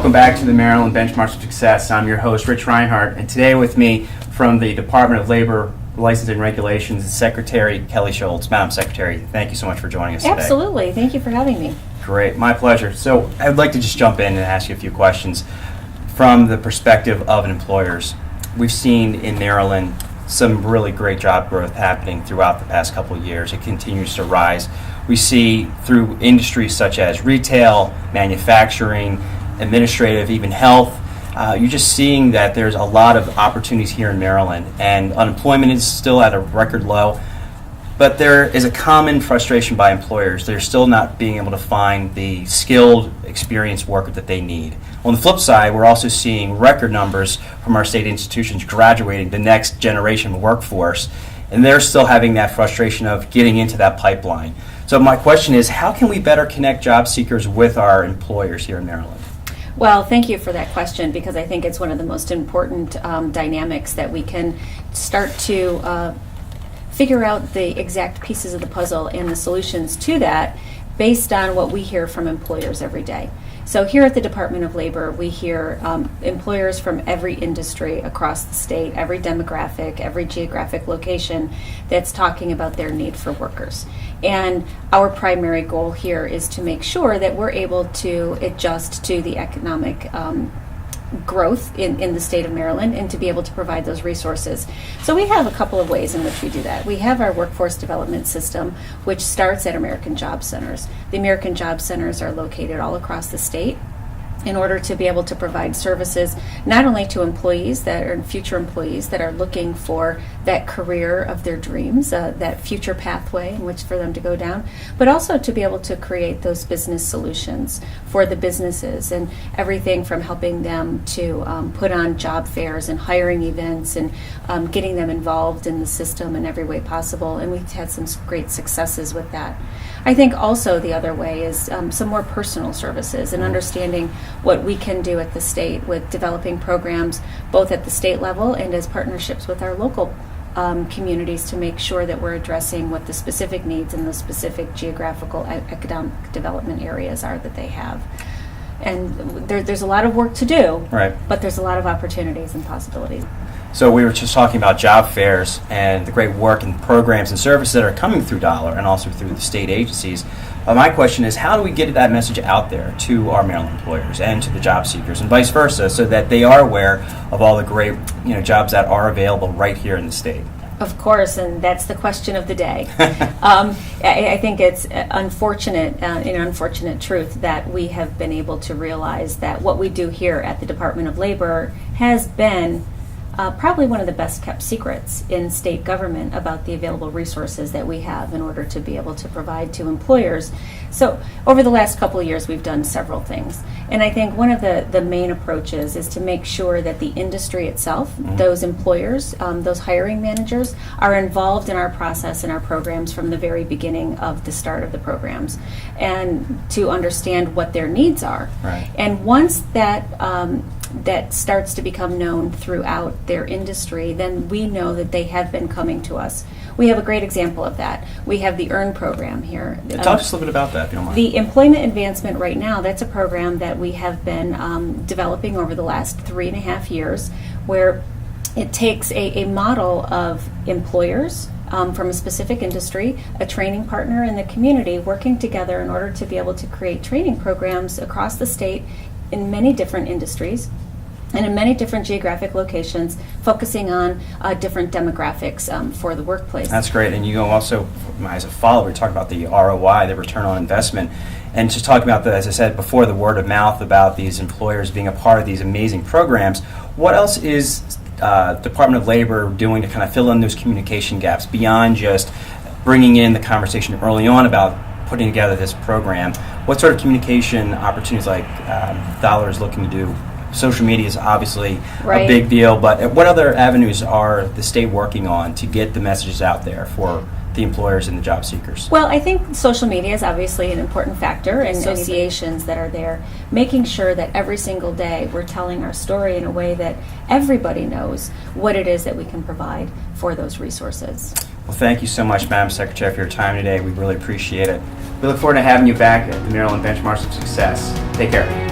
welcome back to the Maryland Benchmarks of Success. I'm your host, Rich Reinhardt, and today with me from the Department of Labor Licensing and Regulations is Secretary Kelly Schulz. Madam Secretary, thank you so much for joining us today. Absolutely. Thank you for having me. Great. My pleasure. So I'd like to just jump in and ask you a few questions from the perspective of employers. We've seen in Maryland some really great job growth happening throughout the past couple of years. It continues to rise. We see through industries such as retail, manufacturing, administrative, even health. You're just seeing that there's a lot of opportunities here in Maryland, and unemployment is still at a record low. But there is a common frustration by employers. They're still not being able to find the skilled, experienced worker that they need. On the flip side, we're also seeing record numbers from our state institutions graduating the next generation workforce, and they're still having that frustration of getting into that pipeline. So my question is, how can we better connect job seekers with our employers here in Maryland? Well, thank you for that question, because I think it's one of the most important dynamics that we can start to figure out the exact pieces of the puzzle and the solutions to that based on what we hear from employers every day. So here at the Department of Labor, we hear employers from every industry across the state, every demographic, every geographic location that's talking about their need for workers. And our primary goal here is to make sure that we're able to adjust to the economic growth in the state of Maryland and to be able to provide those resources. So we have a couple of ways in which we do that. We have our workforce development system, which starts at American Job Centers. The American Job Centers are located all across the state in order to be able to provide services not only to employees that are future employees that are looking for that career of their dreams, that future pathway in which for them to go down, but also to be able to create those business solutions for the businesses, and everything from helping them to put on job fairs and hiring events and getting them involved in the system in every way possible. And we've had some great successes with that. I think also the other way is some more personal services and understanding what we can do at the state with developing programs both at the state level and as partnerships with our local communities to make sure that we're addressing what the specific needs and the specific geographical economic development areas are that they have. And there's a lot of work to do, right, but there's a lot of opportunities and possibilities. So we were just talking about job fairs and the great work and programs and services that are coming through Dollar and also through the state agencies. My question is, how do we get that message out there to our Maryland employers and to the job seekers and vice versa, so that they are aware of all the great jobs that are available right here in the state? Of course, and that's the question of the day. I think it's unfortunate, an unfortunate truth that we have been able to realize that what we do here at the Department of Labor has been probably one of the best kept secrets in state government about the available resources that we have in order to be able to provide to employers. So over the last couple of years, we've done several things. And I think one of the main approaches is to make sure that the industry itself, those employers, those hiring managers, are involved in our process and our programs from the very beginning of the start of the programs, and to understand what their needs are. Right. And once that starts to become known throughout their industry, then we know that they have been coming to us. We have a great example of that. We have the EARN program here. Talk just a little bit about that, if you don't mind. The employment advancement right now, that's a program that we have been developing over the last 3.5 years, where it takes a model of employers from a specific industry, a training partner, and the community working together in order to be able to create training programs across the state in many different industries and in many different geographic locations, focusing on different demographics for the workplace. That's great. And you also, as a follower, talk about the ROI, the return on investment, and just talk about, as I said before, the word of mouth about these employers being a part of these amazing programs. What else is Department of Labor doing to kind of fill in those communication gaps beyond just bringing in the conversation early on about putting together this program? What sort of communication opportunities, like Dollar is looking to do? Social media is obviously a big deal, but what other avenues are the state working on to get the messages out there for the employers and the job seekers? Well, I think social media is obviously an important factor, and associations that are there, making sure that every single day we're telling our story in a way that everybody knows what it is that we can provide for those resources. Well, thank you so much, Madam Secretary, for your time today. We really appreciate it. We look forward to having you back at the Maryland Benchmarks of Success. Take care.